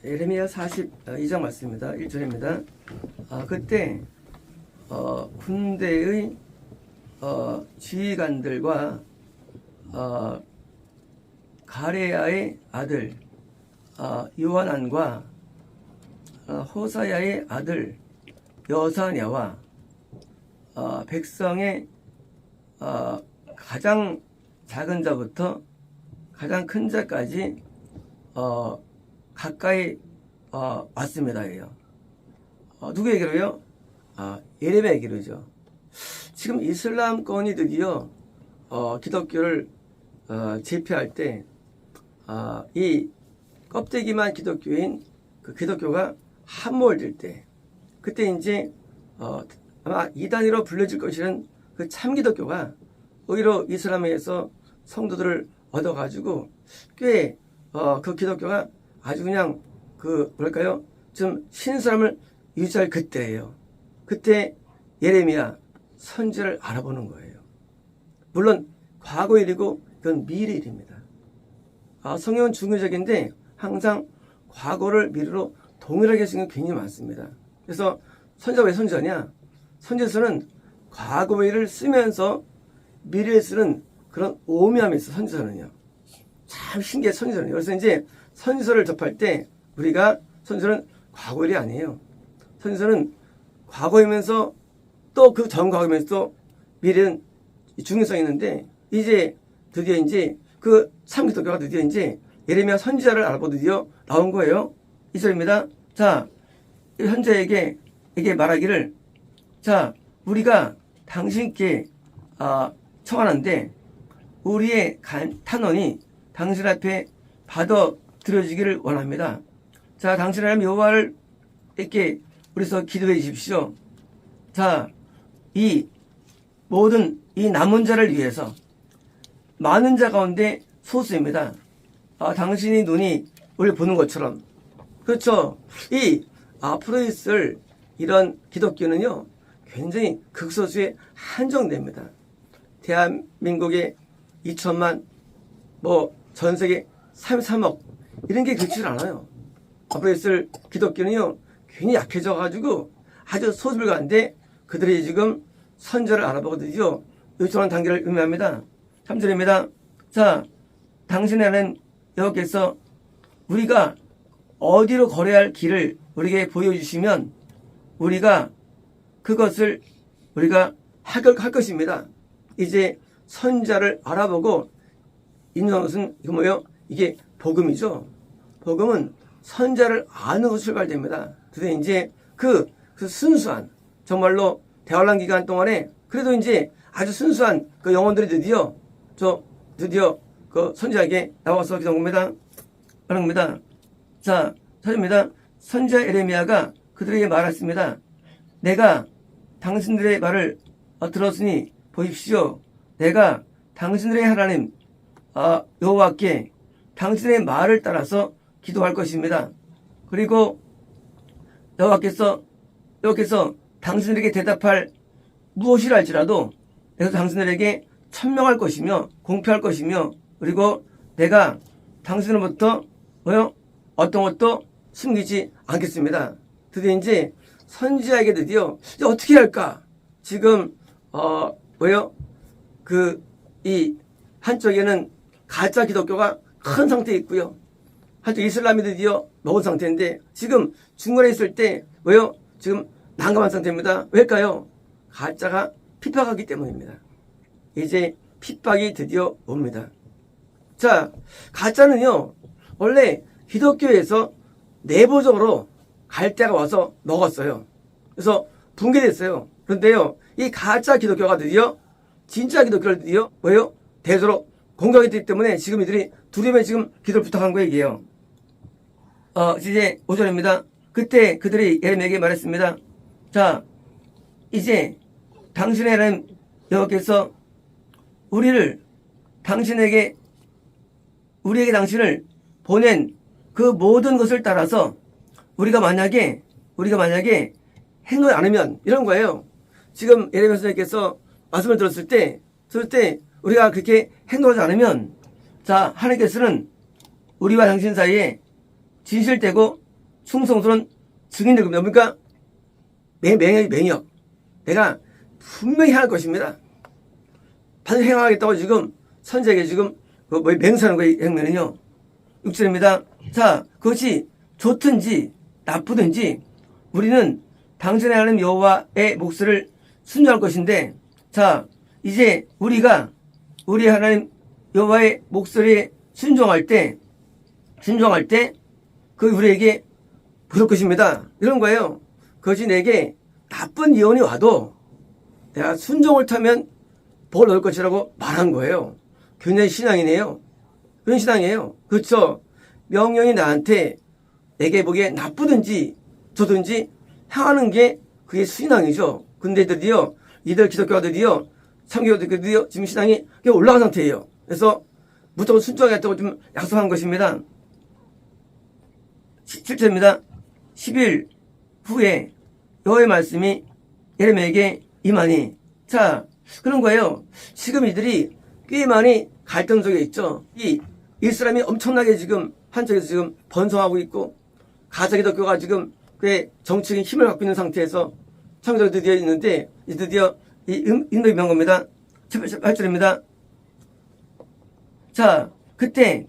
예레미야 42장 말씀입니다. 1절입니다. 그때 군대의 지휘관들과 가레야의 아들 요하난과 호사야의 아들 여사냐와 백성의 가장 작은 자부터 가장 큰 자까지 가까이 왔습니다. 누구에게로요? 예레미야에게로죠. 지금 이슬람권이 드디어 기독교를 제패할 때 이 껍데기만 기독교인 그 기독교가 함몰될 때, 그때 이제 아마 이단으로 불려질 것이라는 그 참 기독교가 오히려 이슬람에서 성도들을 얻어가지고 꽤 그 기독교가 아주 그냥 그 뭐랄까요, 좀 신선함을 유지할 그때예요. 그때 예레미야 선지를 알아보는 거예요. 물론 과거 일이고 그건 미래 일입니다. 성경은 중의적인데 항상 과거를 미래로 동일하게 쓰는 게 굉장히 많습니다. 그래서 선지자가 왜 선지자냐? 선지자는 과거 일을 쓰면서 미래에 쓰는 그런 오묘함이 있어. 선지자는요. 참 신기해. 선지자는. 그래서 이제 선지서를 접할 때 우리가 선지서는 과거 일이 아니에요. 선지서는 과거이면서 또 그 전 과거이면서 또 미래는 중요성이 있는데, 이제 드디어 이제 그 참 기독교가 드디어 이제 예레미야 선지자를 알아보고 드디어 나온 거예요. 2절입니다. 자, 현자에게 말하기를, 자, 우리가 당신께 청하는데 우리의 탄원이 당신 앞에 받아 들여지기를 원합니다. 자, 당신 하나님 여호와를 이렇게 우리서 기도해 주십시오. 자, 이 모든 이 남은 자를 위해서 많은 자 가운데 소수입니다. 당신이 눈이 우리를 보는 것처럼. 그렇죠. 이 앞으로 있을 이런 기독교는요, 굉장히 극소수에 한정됩니다. 대한민국의 2천만, 전 세계 33억, 이런 게 그렇지 않아요. 앞으로 있을 기독교는요, 괜히 약해져가지고 아주 소수불가인데 그들이 지금 선지를 알아보고 드디어 요청하는 단계를 의미합니다. 3절입니다. 자, 당신에는 여호와께서 우리가 어디로 걸어야 할 길을 우리에게 보여주시면 우리가 그것을 우리가 할 것입니다. 이제 선지자를 알아보고 있는 것은 이거 뭐예요? 이게 복음이죠. 복음은 선지자를 아는 것으로 출발됩니다. 그래서 이제 그 순수한, 정말로 대환란 기간 동안에 그래도 이제 아주 순수한 그 영혼들이 드디어 그 선지자에게 나와서 기도합니다. 말합니다. 자, 사절입니다. 선지자 예레미야가 그들에게 말했습니다. 내가 당신들의 말을 들었으니 보십시오. 내가 당신들의 하나님 여호와께 당신의 말을 따라서 기도할 것입니다. 그리고 여호와께서 당신들에게 대답할 무엇이라 할지라도 내가 당신들에게 천명할 것이며 공표할 것이며, 그리고 내가 당신으로부터 어떤 것도 숨기지 않겠습니다. 드디어 이제 선지자에게 드디어 이제 어떻게 할까? 지금 이 한쪽에는 가짜 기독교가 큰 상태에 있고요. 한쪽 이슬람이 드디어 먹은 상태인데 지금 중간에 있을 때 지금 난감한 상태입니다. 왜일까요? 가짜가 핍박하기 때문입니다. 이제 핍박이 드디어 옵니다. 자, 가짜는요, 원래 기독교에서 내부적으로 갈대가 와서 먹었어요. 그래서 붕괴됐어요. 그런데요, 이 가짜 기독교가 드디어 진짜 기독교를 드디어 대조로 공격했기 때문에 지금 이들이 두려움에 지금 기도를 부탁한 거예요, 이게요. 이제 5절입니다. 그때 그들이 예레미야에게 말했습니다. 자, 이제 당신의 하나님 여호와께서 우리에게 당신을 보낸 그 모든 것을 따라서 우리가 만약에 행동을 안 하면, 이런 거예요. 지금 예레미야 선생님께서 말씀을 들었을 때 우리가 그렇게 행동하지 않으면, 자, 하나님께서는 우리와 당신 사이에 진실되고 충성스러운 증인들 겁니다. 그러니까 맹역. 내가 분명히 행할 것입니다. 반드시 행하겠다고 지금 선지에게 지금 맹세하는 거의 행면은요. 6절입니다. 자, 그것이 좋든지 나쁘든지 우리는 당신의 하나님 여호와의 목소리를 순종할 것인데, 자, 이제 우리가 우리 하나님 여호와의 목소리에 순종할 때 그 우리에게 부를 것입니다. 이런 거예요. 그것이 내게 나쁜 예언이 와도 내가 순종을 타면 복을 얻을 것이라고 말한 거예요. 굉장히 신앙이네요. 그런 신앙이에요. 그렇죠. 명령이 나한테 내게 보기에 나쁘든지 좋든지 행하는 게 그게 신앙이죠. 근데 드디어 이들 기독교가들이요, 참교도들이요, 지금 신앙이 올라간 상태예요. 그래서 무조건 순종하겠다고 좀 약속한 것입니다. 7절입니다. 10일 후에 여호와의 말씀이 예레미야에게 임하니, 자, 그런 거예요. 지금 이들이 꽤 많이 갈등 속에 있죠. 이 이스라엘이 엄청나게 지금 한쪽에서 지금 번성하고 있고, 가짜 기독교가 지금 꽤 정치적인 힘을 갖고 있는 상태에서 창조가 드디어 있는데, 드디어 이 인도에 임한 겁니다. 8절입니다. 자, 그때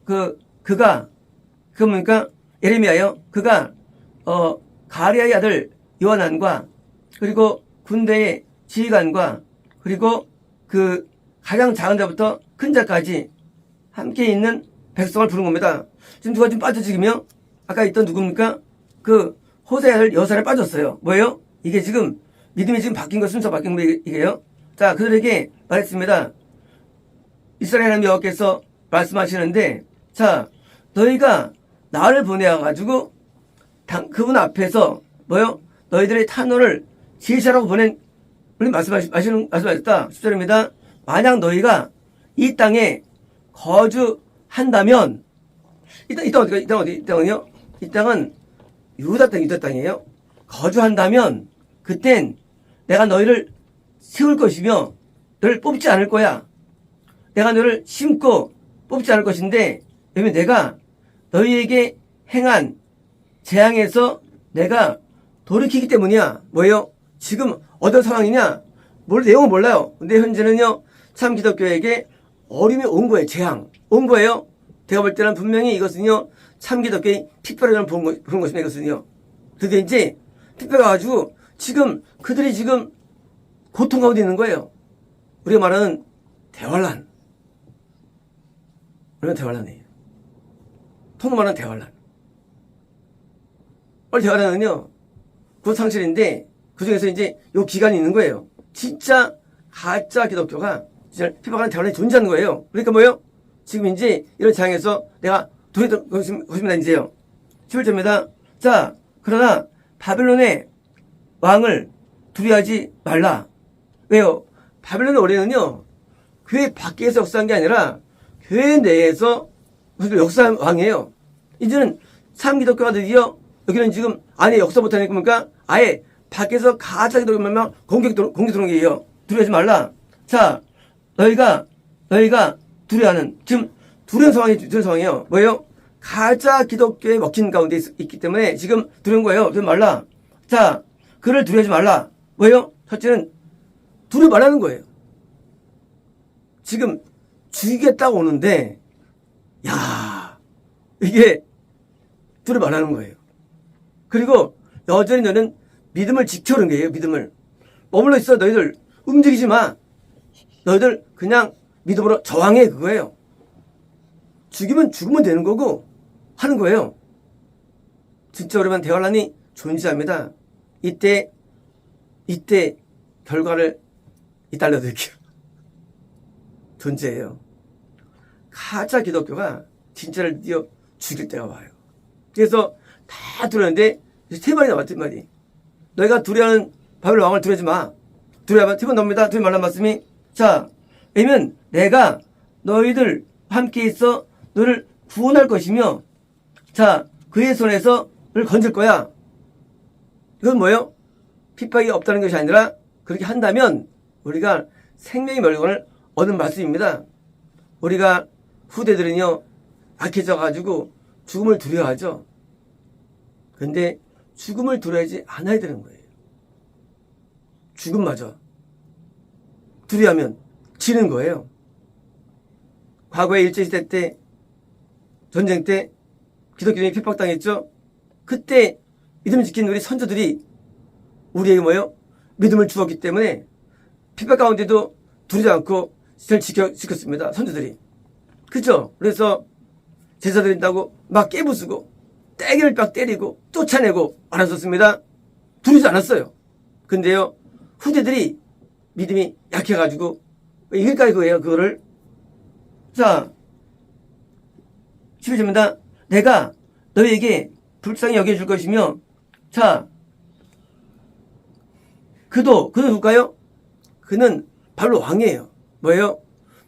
그가 뭡니까? 예레미야요. 그가 가랴의 아들 요하난과 그리고 군대의 지휘관과 그리고 그 가장 작은 자부터 큰 자까지 함께 있는 백성을 부른 겁니다. 지금 누가 좀 빠져지기며 아까 있던 누굽니까? 그 호세의 아들 여살에 빠졌어요. 뭐예요? 이게 지금 믿음이 지금 바뀐 거, 순서 바뀐 거 이게요. 자, 그들에게 말했습니다. 이스라엘 하나님 여호와께서 말씀하시는데, 자, 너희가 나를 보내어가지고 그분 앞에서 뭐요? 너희들의 탄원을 제시하라고 보낸 우리 말씀하셨다. 10절입니다. 만약 너희가 이 땅에 거주한다면, 이 땅은요? 이 땅은 유다 땅이에요. 거주한다면 그땐 내가 너희를 세울 것이며 너를 뽑지 않을 거야. 내가 너를 심고 뽑지 않을 것인데, 왜냐면 내가 너희에게 행한 재앙에서 내가 돌이키기 때문이야. 뭐예요? 지금 어떤 상황이냐? 내용은 몰라요. 근데 현재는요, 참 기독교에게 어림이 온 거예요. 재앙. 온 거예요. 제가 볼 때는 분명히 이것은요, 참 기독교의 특별한 부른 것입니다. 이것은요. 드디어 이제 특별해 가지고 지금 그들이 지금 고통 가운데 있는 거예요. 우리가 말하는 대환란. 우리가 대환란이에요. 통으로 말하는 대환란. 대환란은요, 그 상실인데 그 중에서 이제 요 기간이 있는 거예요. 진짜 가짜 기독교가 진짜 핍박하는 대환란이 존재하는 거예요. 그러니까 뭐예요? 지금 이제 이런 장에서 내가 도했던 것입니다. 이제요. 11절입니다. 자, 그러나 바벨론의 왕을 두려워하지 말라. 왜요? 바벨론의 원래는요, 교회 밖에서 역사한 게 아니라 교회 내에서 역사한 왕이에요. 이제는 참 기독교가 드디어 여기는 지금 안에 역사 못하니까 뭡니까? 아예 밖에서 가짜 기독교만 공격 들어오는 게예요. 두려워하지 말라. 자, 너희가 두려워하는, 지금 두려운 상황이에요. 뭐예요? 가짜 기독교에 먹힌 가운데 있기 때문에 지금 두려운 거예요. 두려워 말라. 자, 그를 두려워하지 말라. 뭐예요? 첫째는 두려워 말라는 거예요. 지금 죽이겠다고 오는데, 야, 이게 두려워 말라는 거예요. 그리고 여전히 너는 믿음을 지켜오는 거예요. 믿음을. 머물러 있어. 너희들 움직이지 마. 너희들 그냥 믿음으로 저항해. 그거예요. 죽으면 되는 거고 하는 거예요. 진짜 오랜만 대환란이 존재합니다. 이때 결과를 알려드릴게요. 존재해요. 가짜 기독교가 진짜를 드디어 죽일 때가 와요. 그래서 다 두려웠는데 세 마리 나왔죠. 세 마리. 너희가 두려워하는 바벨론 왕을 두려워하지 마. 두려워하면 세 번 나옵니다. 두려워 말란 말씀이. 자, 왜냐면 내가 너희들 함께 있어 너를 구원할 것이며, 자, 그의 손에서 너를 건질 거야. 이건 뭐예요? 핍박이 없다는 것이 아니라 그렇게 한다면 우리가 생명의 멸관을 얻는 말씀입니다. 우리가 후대들은요, 악해져가지고 죽음을 두려워하죠. 근데 죽음을 두려워하지 않아야 되는 거예요. 죽음마저 두려워하면 지는 거예요. 과거에 일제시대 때, 전쟁 때 기독교인이 핍박당했죠. 그때 믿음을 지킨 우리 선조들이 우리에게 뭐예요? 믿음을 주었기 때문에 핍박 가운데도 두려지 않고 지켰습니다. 선조들이. 그죠? 그래서 제사 드린다고 막 깨부수고 떼기를 막 때리고 쫓아내고 알았었습니다. 두려지 않았어요. 근데요, 후대들이 믿음이 약해가지고 이길까 이거예요. 그거를. 자, 11절입니다. 내가 너희에게 불쌍히 여겨줄 것이며, 자, 그는 누굴까요? 그는 바로 왕이에요. 뭐예요?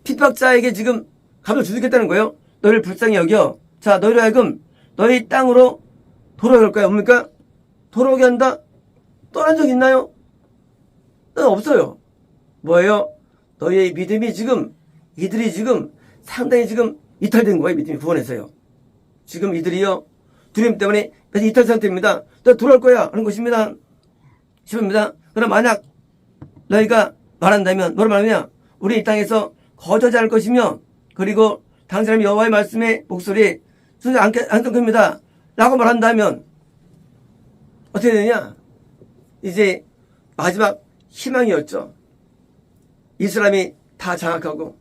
핍박자에게 지금 감을 주겠다는 거예요. 너희를 불쌍히 여겨. 자, 너희로 하여금 너희 땅으로 돌아오게 할 거야. 뭡니까? 돌아오게 한다? 떠난 적 있나요? 없어요. 뭐예요? 너희의 믿음이 지금, 이들이 지금 상당히 지금 이탈된 거예요. 믿음이 구원에서요. 지금 이들이요, 두려움 때문에 이탈 상태입니다. 너 돌아올 거야 하는 것입니다. 10입니다. 그럼 만약 너희가 말한다면, 뭐라 말하냐? 우리 이 땅에서 거저지 않을 것이며, 그리고 당사람이 여호와의 말씀에 목소리에 순종하지 않을 겁니다. 라고 말한다면 어떻게 되느냐? 이제 마지막 희망이었죠. 이스라엘이 다 장악하고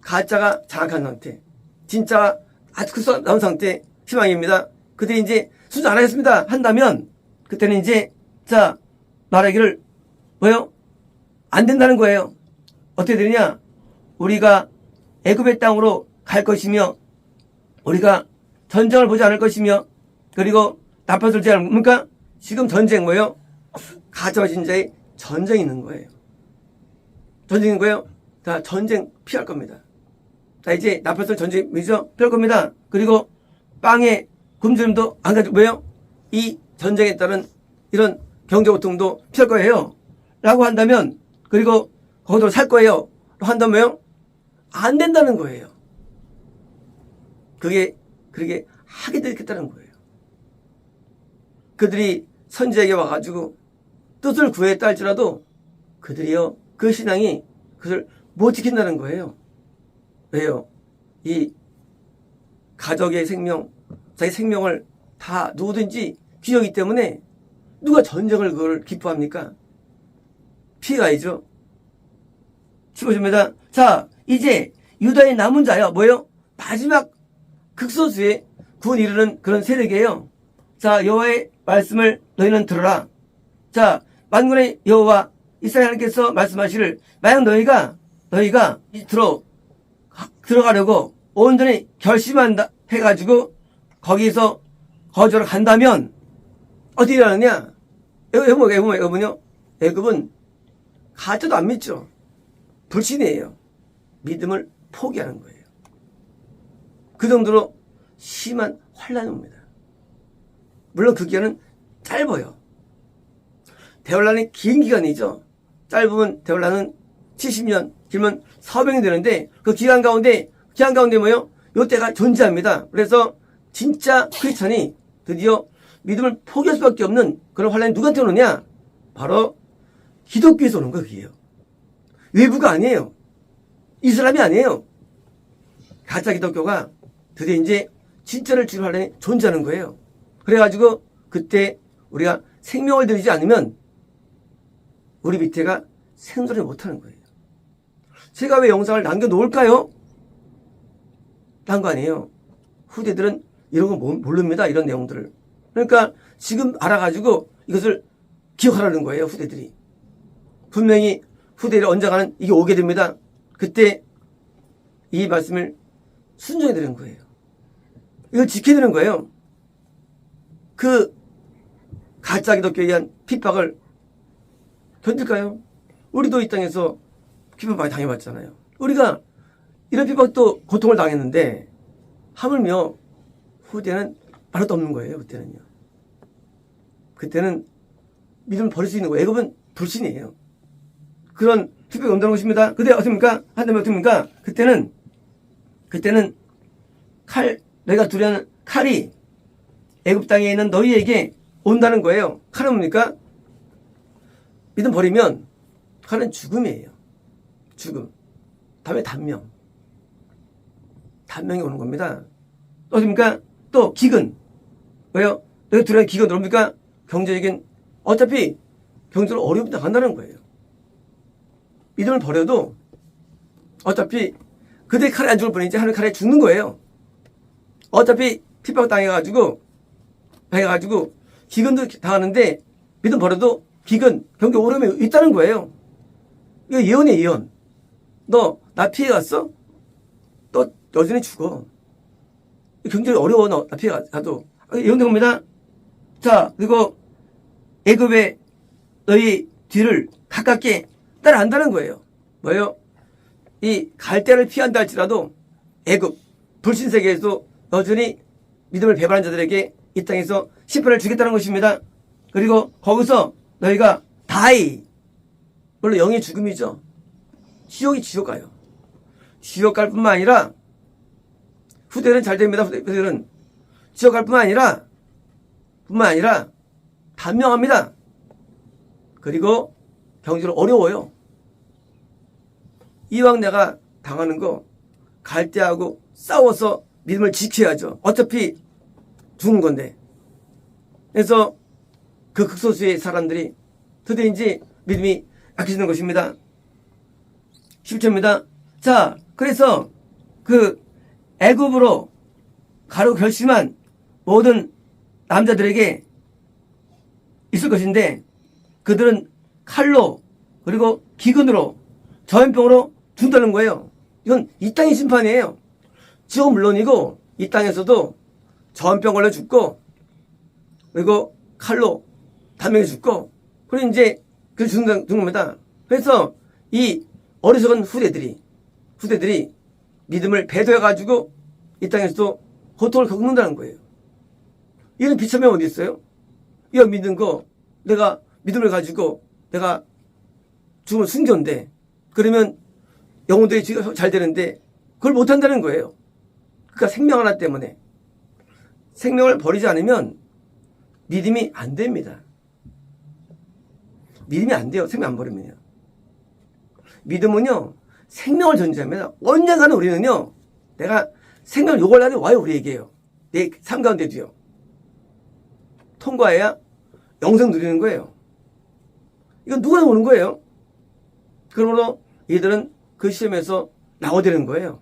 가짜가 장악한 상태, 진짜가 아주 크게 나온 상태, 희망입니다. 그들이 이제 순종 안 하겠습니다 한다면 그때는 이제 자 말하기를 뭐요? 안 된다는 거예요. 어떻게 되느냐? 우리가 애굽의 땅으로 갈 것이며, 우리가 전쟁을 보지 않을 것이며, 그리고 나팔 들지 않을 겁니까? 지금 전쟁 뭐예요? 가짜와 진짜의 전쟁이 있는 거예요. 전쟁인 거예요. 자, 전쟁 피할 겁니다. 자, 이제 나팔 들 전쟁이죠? 피할 겁니다. 그리고 빵에 굶주림도 안 가지고 뭐예요? 이 전쟁에 따른 이런 경제고통도 피할 거예요. 라고 한다면, 그리고 거기서 살 거예요. 한다면요? 안 된다는 거예요. 그렇게 하게 되겠다는 거예요. 그들이 선지에게 와가지고 뜻을 구했다 할지라도 그들이요, 그 신앙이 그것을 못 지킨다는 거예요. 왜요? 이 가족의 생명, 자기 생명을 다 누구든지 귀하기 때문에 누가 전쟁을 그걸 기뻐합니까? 피해가야죠. 15절입니다. 자, 이제 유다의 남은 자여, 뭐예요? 마지막 극소수의 구원 이르는 그런 세력이에요. 자, 여호와의 말씀을 너희는 들어라. 자, 만군의 여호와 이스라엘 하나님께서 말씀하시를, 만약 너희가 들어가려고 온전히 결심한다 해가지고 거기서 거주를 간다면 어떻게 일어나느냐? 애굽은요? 애굽은 가짜도 안 믿죠. 불신이에요. 믿음을 포기하는 거예요. 그 정도로 심한 환란이 옵니다. 물론 그 기간은 짧아요. 대환란이 긴 기간이죠. 짧으면 대환란은 70년, 길면 400년 되는데 그 기간 가운데 뭐예요? 요때가 존재합니다. 그래서 진짜 크리스찬이 드디어 믿음을 포기할 수밖에 없는 그런 환란이 누구한테 오느냐? 바로 기독교에서 오는 거예요. 외부가 아니에요. 이슬람이 아니에요. 가짜 기독교가 드디어 이제 진짜를 주는 환란이 존재하는 거예요. 그래가지고 그때 우리가 생명을 들이지 않으면 우리 밑에가 생존을 못하는 거예요. 제가 왜 영상을 남겨놓을까요? 딴 거 아니에요. 후대들은 이런 거 모릅니다. 이런 내용들을. 그러니까 지금 알아가지고 이것을 기억하라는 거예요. 후대들이. 분명히 후대를 언젠가는 이게 오게 됩니다. 그때 이 말씀을 순종해야 되는 거예요. 이걸 지켜야 되는 거예요. 그 가짜 기독교에 의한 핍박을 견딜까요? 우리도 이 땅에서 핍박 많이 당해봤잖아요. 우리가 이런 핍박도 고통을 당했는데 하물며 후대는 아무것도 없는 거예요. 그때는요. 그때는 믿음을 버릴 수 있는 거예요. 애굽은 불신이에요. 그런 핍박이 온다는 것입니다. 근데 어떻습니까? 한다면 어떻습니까? 그때는 너희가 두려는 칼이 애굽 땅에 있는 너희에게 온다는 거예요. 칼은 뭡니까? 믿음 버리면 칼은 죽음이에요. 죽음. 다음에 단명. 단명이 오는 겁니다. 또 어딥니까? 또 기근. 왜요? 여기 들어간 기근 뭡니까? 경제적인 어차피 경제로 어려움이 나간다는 거예요. 믿음을 버려도 어차피 그대 칼에 안 죽을 뿐이지 하늘 칼에 죽는 거예요. 어차피 핍박 당해가지고 기근도 당하는데 믿음 버려도 기근, 경제 어려움이 있다는 거예요. 이거 예언이에요, 예언. 너 나 피해갔어? 너 여전히 죽어. 경제가 어려워, 나 피해가도. 예언된 겁니다. 자, 그리고 애굽의 너희 뒤를 가깝게 따라간다는 거예요. 뭐예요? 이 갈대를 피한다 할지라도 애굽, 불신세계에서 여전히 믿음을 배반한 자들에게 이 땅에서 심판을 주겠다는 것입니다. 그리고 거기서 너희가 다이, 물론 영의 죽음이죠. 지옥이 지옥 가요. 지옥 갈 뿐만 아니라 후대는 잘 됩니다. 후대는 지옥 갈 뿐만 아니라 단명합니다. 그리고 경제로 어려워요. 이왕 내가 당하는 거 갈대하고 싸워서 믿음을 지켜야죠. 어차피 죽은 건데. 그래서 그 극소수의 사람들이 드디어 믿음이 약해지는 것입니다. 10절입니다. 자, 그래서 그 애굽으로 가려고 결심한 모든 남자들에게 있을 것인데 그들은 칼로 그리고 기근으로 전염병으로 죽는다는 거예요. 이건 이 땅의 심판이에요. 지옥은 물론이고 이 땅에서도 전염병 걸려 죽고 그리고 칼로 단명해 죽고 그리고 이제 그 죽는 겁니다. 그래서 이 어리석은 후대들이 믿음을 배도해가지고 이 땅에서도 고통을 겪는다는 거예요. 이런 비참함이 어디 있어요? 이거 믿는 거 내가 믿음을 가지고 내가 죽으면 순교인데 그러면 영혼들이 잘 되는데 그걸 못한다는 거예요. 그러니까 생명 하나 때문에 생명을 버리지 않으면 믿음이 안 됩니다. 믿음이 안 돼요. 생명 안 버리면요. 믿음은요 생명을 전제합니다. 언젠가는 우리는요 내가 생명을 요구할 날이 와요. 우리에게요. 내 삶 가운데도요. 통과해야 영생 누리는 거예요. 이건 누구나 오는 거예요. 그러므로 이들은 그 시험에서 나오게 되는 거예요.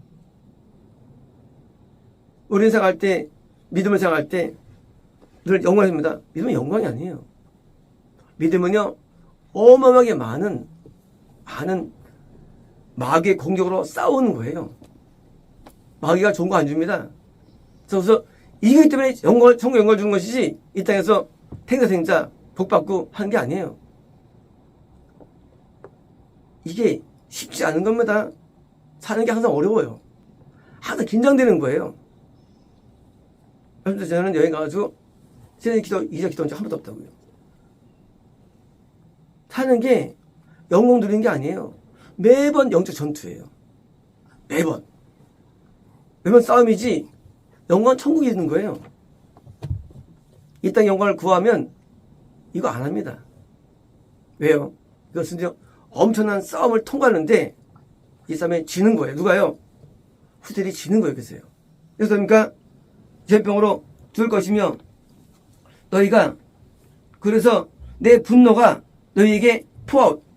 우리는 생각할 때 믿음을 생각할 때 늘 영광입니다. 믿음은 영광이 아니에요. 믿음은요 어마어마하게 많은 마귀의 공격으로 싸우는 거예요. 마귀가 좋은 거 안 줍니다. 그래서 이기기 때문에 천국 영광을 주는 것이지 이 땅에서 생자 복 받고 하는 게 아니에요. 이게 쉽지 않은 겁니다. 사는 게 항상 어려워요. 항상 긴장되는 거예요. 그래서 저는 여행 가가지고 이자 기도한 적 한 번도 없다고요. 사는 게 영광 누리는 게 아니에요. 매번 영적 전투예요. 매번 싸움이지 영광은 천국에 있는 거예요. 이 땅 영광을 구하면 이거 안 합니다. 왜요? 이것은 엄청난 싸움을 통과하는데 이 싸움에 지는 거예요. 누가요? 후대들이 지는 거예요. 그래서요. 그래서 그러니까 전염병으로 죽을 것이며 너희가 그래서 내 분노가 너희에게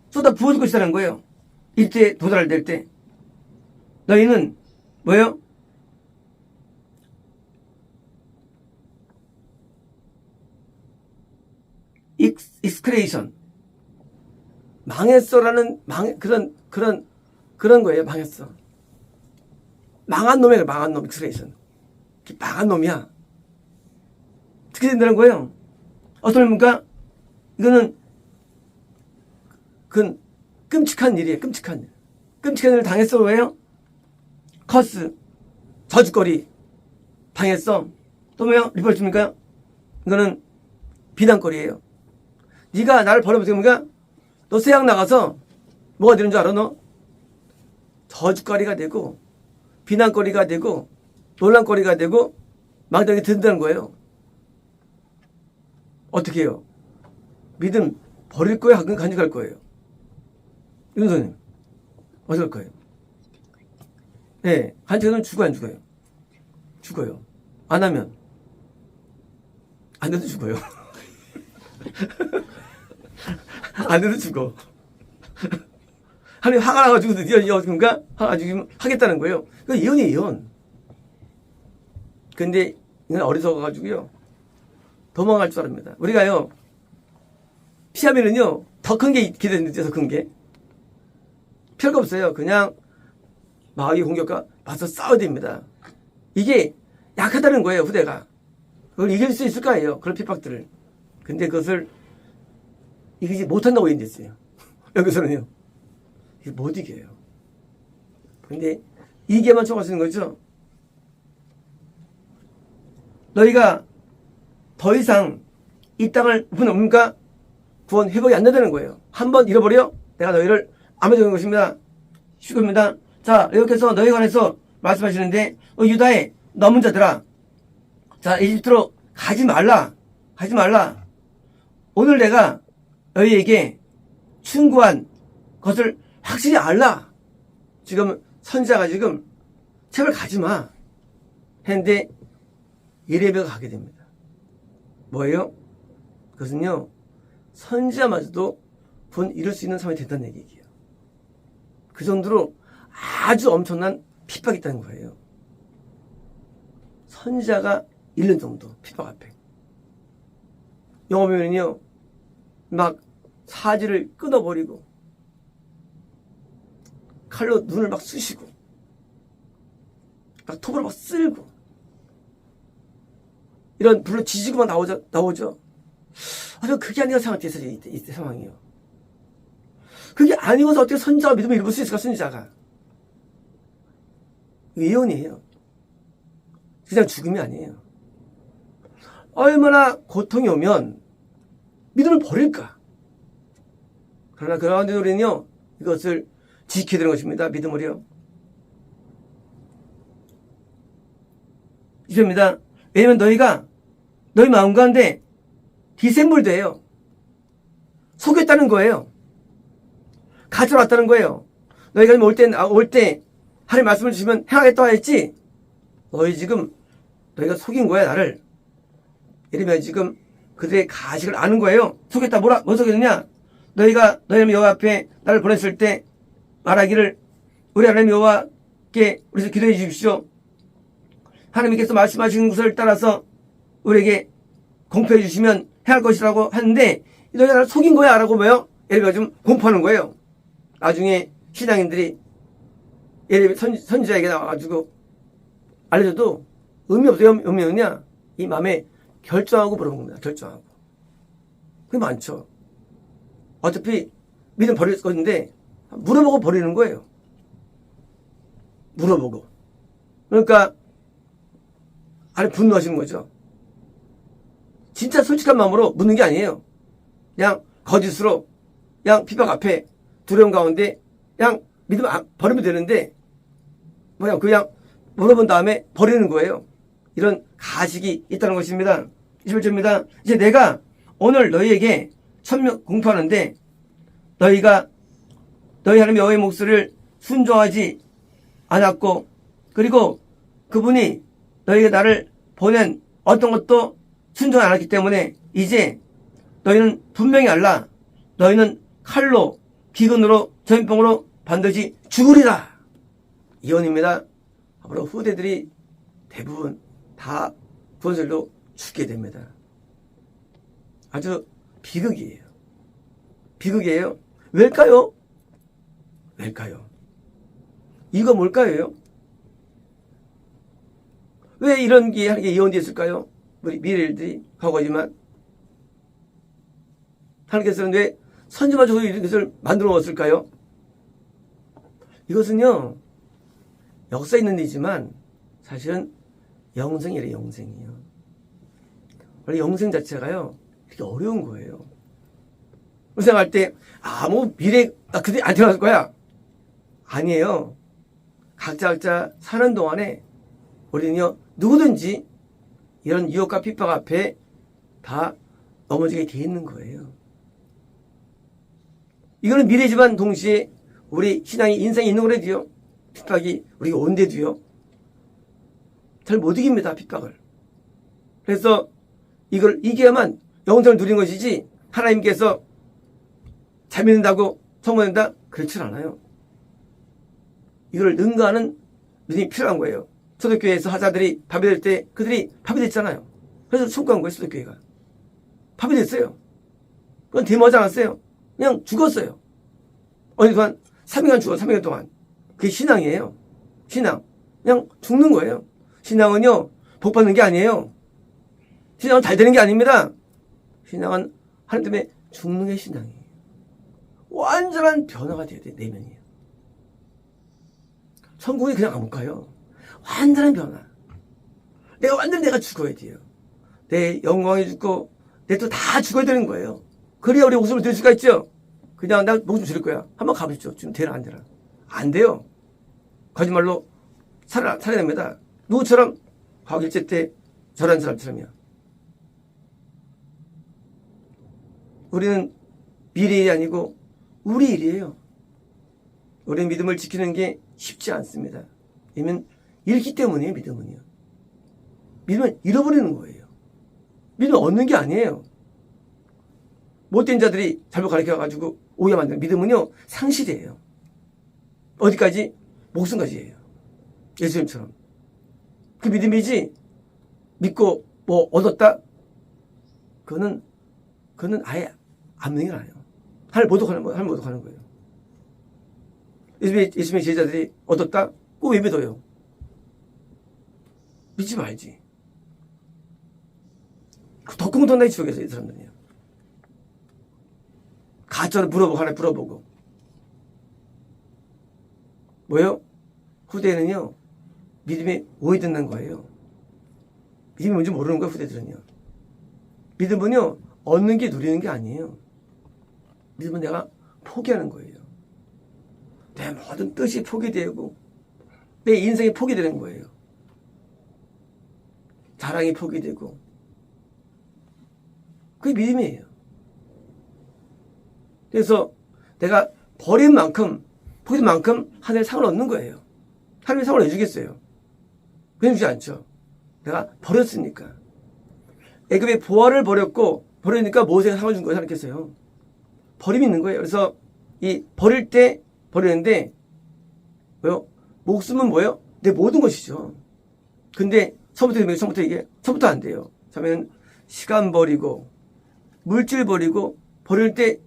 쏟아 부어질 것이라는 거예요. 이때에 도달될 때 너희는 뭐예요? 익스크레이션 망했어라는 그런 거예요. 망했어. 망한 놈이에요. 망한 놈 익스크레이션. 망한 놈이야. 어떻게 된다는 거예요? 어떤 겁니까? 이거는 그 끔찍한 일이에요. 끔찍한 일을 당했어. 왜요? 커스 저주거리 당했어. 또 뭐요? 리벌트입니까? 이거는 비난거리예요. 네가 나를 버려보면 뭔가 너 세상 나가서 뭐가 되는 줄 알아? 너 저주거리가 되고 비난거리가 되고 논란거리가 되고 망정이 든다는 거예요. 어떻게 해요? 믿음 버릴 거예요? 간직할 거예요? 윤선님 어떻게 할 거예요? 네, 간직하면 죽어요, 안 죽어요? 죽어요. 안 하면 안 해도 죽어요. 안 해도 죽어. 하나님 화가 나가지고 드디어 그런가? 화가 나가지고 하겠다는 거예요. 그 예언이에요, 예언. 근데 이건 어리석어가지고요. 도망갈 줄 압니다. 우리가요, 피하면은요, 더 큰 게 있게 되는데, 더 큰 게. 별거 없어요. 그냥 마귀 공격과 맞서 싸워야 됩니다. 이게 약하다는 거예요, 후대가. 그걸 이길 수 있을 거예요, 그런 핍박들을. 근데 그것을 이기지 못한다고 얘기했어요. 여기서는요. 이게 못 이겨요. 근데 이게만 촉할 수 있는 거죠. 너희가 더 이상 이 땅을 뭡니까? 구원 회복이 안 된다는 거예요. 한번 잃어버려? 내가 너희를 아무데나 것입니다. 휴거입니다. 자, 이렇게해서 너희에 관해서 말씀하시는데 유다의 남은 자들아, 자, 이집트로 가지 말라. 가지 말라. 오늘 내가 너희에게 충고한 것을 확실히 알라. 지금 선지자가 지금 제발 가지 마 했는데 예레미야가 가게 됩니다. 뭐예요? 그것은요, 선지자마저도 본 이룰 수 있는 상황이 된다는 얘기예요. 그 정도로 아주 엄청난 핍박이 있다는 거예요. 선지자가 1년 정도 핍박 앞에. 영화 보면은요, 막 사지를 끊어버리고 칼로 눈을 막 쑤시고 막 톱으로 막 쓸고 이런 불로 지지고만 나오죠. 저 그게 아니라 생각했어요. 이때 상황이요. 그게 아니고서 어떻게 선지자가 믿음을 잃을 수 있을까, 선지자가. 예언이에요. 그냥 죽음이 아니에요. 얼마나 고통이 오면 믿음을 버릴까. 그러나 그 가운데 우리는요, 이것을 지켜야 되는 것입니다. 믿음을요. 이십니다. 왜냐면 너희가 너희 마음 가운데 디셈블드예요. 속였다는 거예요. 가져왔다는 거예요. 너희가 올 때 하나님 말씀을 주시면 행하겠다 했지. 너희가 속인 거야, 나를. 예레미야 지금 그들의 가식을 아는 거예요. 속였다. 뭐 속였느냐? 너희가 너희 하나님 여호와 앞에 나를 보냈을 때 말하기를 우리 하나님 여호와께 우리서 기도해 주십시오. 하나님께서 말씀하시는 것을 따라서 우리에게 공표해 주시면 해야 할 것이라고 하는데 너희가 나를 속인 거야 라고 뭐요? 예레미야가 좀 공포하는 거예요. 나중에 신앙인들이 예레미야 선지자에게 나와가지고 알려줘도 의미 없어요. 의미 없냐? 이 마음에 결정하고 물어본 겁니다. 결정하고. 그게 많죠. 어차피 믿음 버릴 건데 물어보고 버리는 거예요. 물어보고. 그러니까 아니 분노하시는 거죠. 진짜 솔직한 마음으로 묻는 게 아니에요. 그냥 거짓으로 그냥 핍박 앞에 두려움 가운데 그냥 믿음 버리면 되는데 그냥 물어본 다음에 버리는 거예요. 이런 가식이 있다는 것입니다. 21절입니다. 이제 내가 오늘 너희에게 천명 공포하는데 너희가 너희 하나님 여호와의 목소리를 순종하지 않았고 그리고 그분이 너희가 나를 보낸 어떤 것도 순종 안 했기 때문에 이제 너희는 분명히 알라. 너희는 칼로 기근으로 전염병으로 반드시 죽으리라. 예언입니다. 앞으로 후대들이 대부분 다 구원설로 죽게 됩니다. 아주 비극이에요. 비극이에요. 왜일까요? 왜일까요? 이거 뭘까요? 왜 이런 게 예언되어 있을까요? 우리 미래일들이 과거지만 하나님께서는 왜 선지마저도 이것을 만들어 놓았을까요? 이것은요 역사 있는 일이지만 사실은 영생이래요. 영생이요. 원래 영생 자체가요 되게 어려운 거예요. 생각할 때 미래 그때 안 태어날 거야. 아니에요. 각자 사는 동안에 우리는요 누구든지 이런 유혹과 핍박 앞에 다 넘어지게 돼 있는 거예요. 이거는 미래지만 동시에 우리 신앙이 인생이 있는 거라도요. 핍박이 우리가 온데도요. 잘 못 이깁니다. 핍박을. 그래서 이걸 이겨야만 영생을 누리는 것이지 하나님께서 잘 믿는다고 성공한다? 그렇지 않아요. 이걸 능가하는 믿음이 필요한 거예요. 초대교회에서 하자들이 밥이 될 때 그들이 밥이 됐잖아요. 그래서 성공한 거예요. 초대교회가. 밥이 됐어요. 그건 대모하지 않았어요. 그냥 죽었어요. 어느 동안 3일간 죽어 3일 동안. 그게 신앙이에요. 신앙. 그냥 죽는 거예요. 신앙은요. 복 받는 게 아니에요. 신앙은 잘 되는 게 아닙니다. 신앙은 하나님 때문에 죽는 게 신앙이에요. 완전한 변화가 돼야 돼. 내면이에요. 천국이 그냥 안 가요. 완전한 변화. 완전히 내가 죽어야 돼요. 내 영광이 죽고 내 또 다 죽어야 되는 거예요. 그래야 우리 목숨을 드릴 수가 있죠. 그냥 나 목숨 줄일 거야. 한번 가보시죠. 지금 되나 안 되나. 안 돼요. 거짓말로 살아냅니다. 누구처럼? 과학일제 때 저런 사람처럼요. 우리는 미래 일이 아니고 우리 일이에요. 우리는 믿음을 지키는 게 쉽지 않습니다. 왜냐면 잃기 때문이에요. 믿음은요. 믿음은 잃어버리는 거예요. 믿음을 얻는 게 아니에요. 못된 자들이 잘못 가르쳐가지고 오해 만드는 믿음은요. 상실이에요. 어디까지? 목숨까지예요. 예수님처럼. 그 믿음이지 믿고 뭐 얻었다? 그거는 아예 안 믿는 게 아니에요. 하늘 모독하는 거예요. 예수님의 제자들이 얻었다? 그거 왜 믿어요? 믿지 말지. 더 끔찍하다 이 지옥에서 이 사람들이요. 가짜로 물어보고 하나 물어보고. 뭐요? 후대는요. 믿음이 오해된다는 거예요. 믿음이 뭔지 모르는 거예요. 후대들은요. 믿음은요. 얻는 게 누리는 게 아니에요. 믿음은 내가 포기하는 거예요. 내 모든 뜻이 포기되고 내 인생이 포기되는 거예요. 자랑이 포기되고 그게 믿음이에요. 그래서 내가 버린 만큼 포기된 만큼 하늘의 상을 얻는 거예요. 하나님이 상을 내주겠어요. 그냥 주지 않죠. 내가 버렸으니까. 애굽의 보화를 버리니까 모세가 상을 준 거예요. 하나님께서요. 버림이 있는 거예요. 그래서 이 버릴 때 버리는데 뭐요? 목숨은 뭐예요? 내 모든 것이죠. 근데 처음부터 안 돼요. 처음에는 시간 버리고 물질 버리고 버릴 때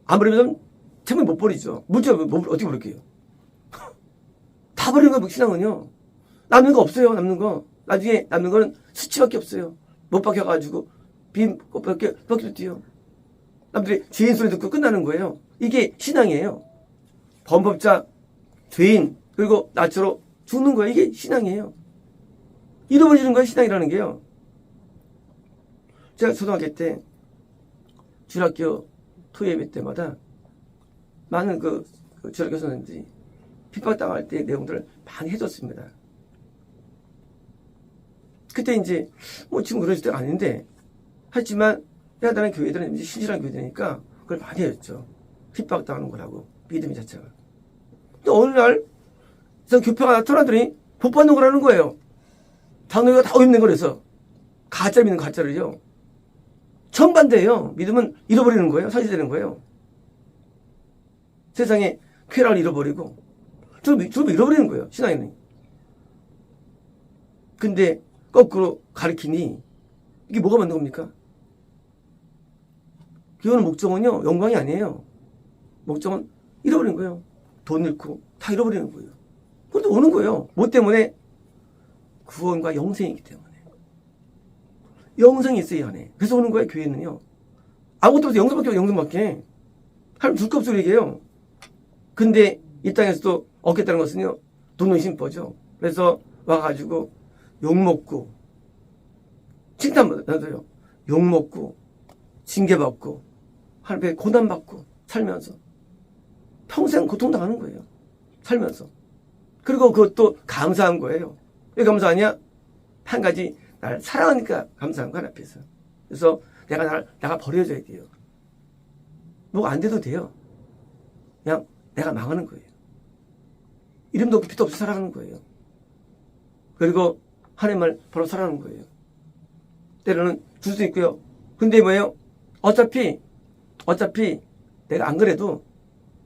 안 버리면 처음에 못 버리죠. 물질 어떻게 버릴게요? 다 버리는 거예요. 신앙은요. 남는 거 없어요. 남는 거. 나중에 남는 거는 수치밖에 없어요. 못 박혀가지고 빈 꽃밖에 뛰어. 남들이 죄인 소리 듣고 끝나는 거예요. 이게 신앙이에요. 범법자, 죄인, 그리고 나처럼 죽는 거예요. 이게 신앙이에요. 잃어버리는 거예요. 신앙이라는 게요. 제가 초등학교 때 주일학교 토예배 때마다 많은 그 주일학교 선생님들이 핍박당할 때 내용들을 많이 해줬습니다. 그때 이제 뭐 지금 그러실 때가 아닌데 하지만 내가 다른 교회들은 이제 신실한 교회들이니까 그걸 많이 했죠. 핍박당하는 거라고 믿음 자체가. 근데 어느 날 교표가 나타나더니 복 받는 거라는 거예요. 장로가 다 오입는 거라서 가짜 믿는 가짜를요. 정반대예요. 믿음은 잃어버리는 거예요. 상실되는 거예요. 세상에 쾌락을 잃어버리고 좀 잃어버리는 거예요. 신앙에는. 근데 거꾸로 가르치니 이게 뭐가 맞는 겁니까? 기원의 목적은요. 영광이 아니에요. 목적은 잃어버리는 거예요. 돈 잃고 다 잃어버리는 거예요. 그런데 오는 거예요. 뭐 때문에? 구원과 영생이기 때문에. 영생이 있어요, 이 안에. 그래서 오는 거예요, 교회는요. 아무것도 없어요. 영생밖에. 하나님 줄 거 없어, 얘기해요. 근데 이 땅에서도 얻겠다는 것은요, 돈은 심퍼죠. 그래서 와가지고 욕먹고, 칭찬받아요. 욕먹고, 징계받고, 하나님께 고난받고, 살면서. 평생 고통당하는 거예요. 살면서. 그리고 그것도 감사한 거예요. 왜 감사하냐? 한 가지, 나를 사랑하니까 감사한 거 하나 앞에서. 그래서 내가 버려져야 돼요. 뭐가 안 돼도 돼요. 그냥 내가 망하는 거예요. 이름도 없고 빛도 없이 살아가는 거예요. 그리고 하나님을 바로 살아가는 거예요. 때로는 줄 수 있고요. 근데 뭐예요? 어차피 내가 안 그래도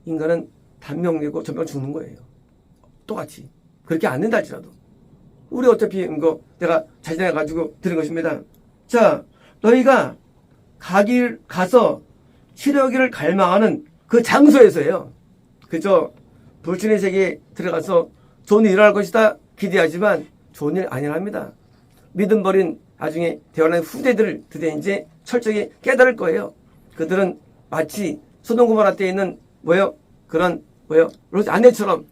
인간은 단명 내고 전명 죽는 거예요. 똑같이. 그렇게 안 된다 할지라도. 우리 어차피 이거 내가 자신해 가지고 들은 것입니다. 자, 너희가 가서 치료하기를 갈망하는 그 장소에서예요. 그저 불신의 세계에 들어가서 좋은 일을 할 것이다 기대하지만 좋은 일 아니랍니다. 믿음 버린 나중에 대원한 후대들을 드디어 이제 철저히 깨달을 거예요. 그들은 마치 소돔 고모라 때에 있는 그런 롯의 아내처럼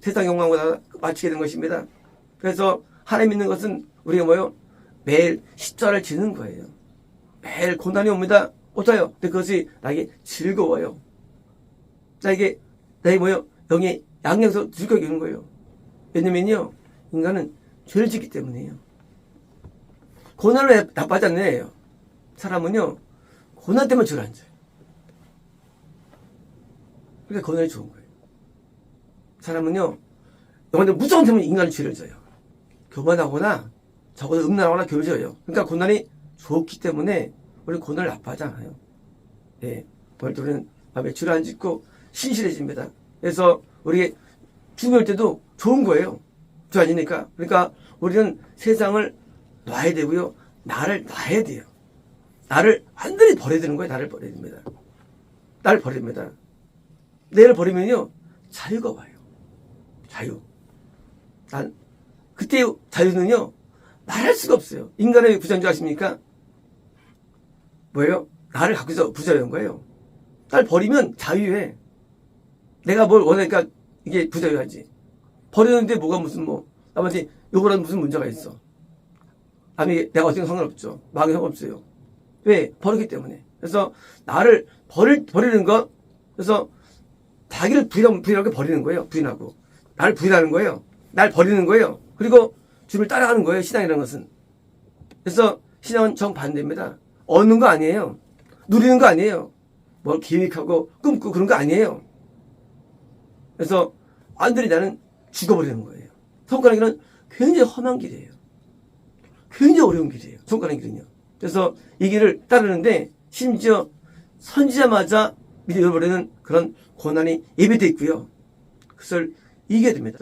세상 욕망보다 마치게 된 것입니다. 그래서 하나님 믿는 것은 우리가 매일 십자를 지는 거예요. 매일 고난이 옵니다. 어때요? 근데 그것이 나에게 즐거워요. 나에게 영의 양에서 즐거움이 있는 거예요. 왜냐면요, 인간은 죄를 짓기 때문이에요. 고난을 왜 나빠하지 않는 애예요. 사람은요, 고난 때문에 죄를 안 져요. 그러니까 고난이 좋은 거예요. 사람은요, 영혼들 무서운 때문에 인간은 죄를 져요. 교만하거나, 적어도 음란하거나 교를 져요. 그러니까 고난이 좋기 때문에 우리는 고난을 나빠하지 않아요. 예. 우리는 마음에 죄를 안 짓고 신실해집니다. 그래서 우리 죽을 때도 좋은 거예요. 죄 아니니까. 그러니까 우리는 세상을 놔야 되고요. 나를 놔야 돼요. 나를 완전히 버려야 되는 거예요. 나를 버려야 됩니다. 나를 버려야 됩니다. 내를 버리면요. 자유가 와요. 자유. 그때 자유는요. 말할 수가 없어요. 인간의 부자인 줄 아십니까? 나를 갖고 있어 부자인 거예요. 날 버리면 자유해. 내가 뭘 원하니까 이게 부자유하지. 버리는데 뭐가 남한테 욕을 하는 무슨 문제가 있어. 남이 내가 어떻게 상관없죠. 마음이 상관없어요. 왜? 버리기 때문에. 그래서 나를 버리는 것. 그래서 자기를 부인하고 버리는 거예요. 부인하고. 나를 부인하는 거예요. 날 버리는 거예요. 그리고 주를 따라가는 거예요. 신앙이라는 것은. 그래서 신앙은 정반대입니다. 얻는 거 아니에요. 누리는 거 아니에요. 뭘 계획하고 꿈꾸고 그런 거 아니에요. 그래서 완전히 나는 죽어버리는 거예요. 손가락이는 굉장히 험한 길이에요. 굉장히 어려운 길이에요. 손가락 길은요. 그래서 이 길을 따르는데 심지어 선지자마자 믿어 잃어버리는 그런 고난이 예비되어 있고요. 그것을 이겨야 됩니다.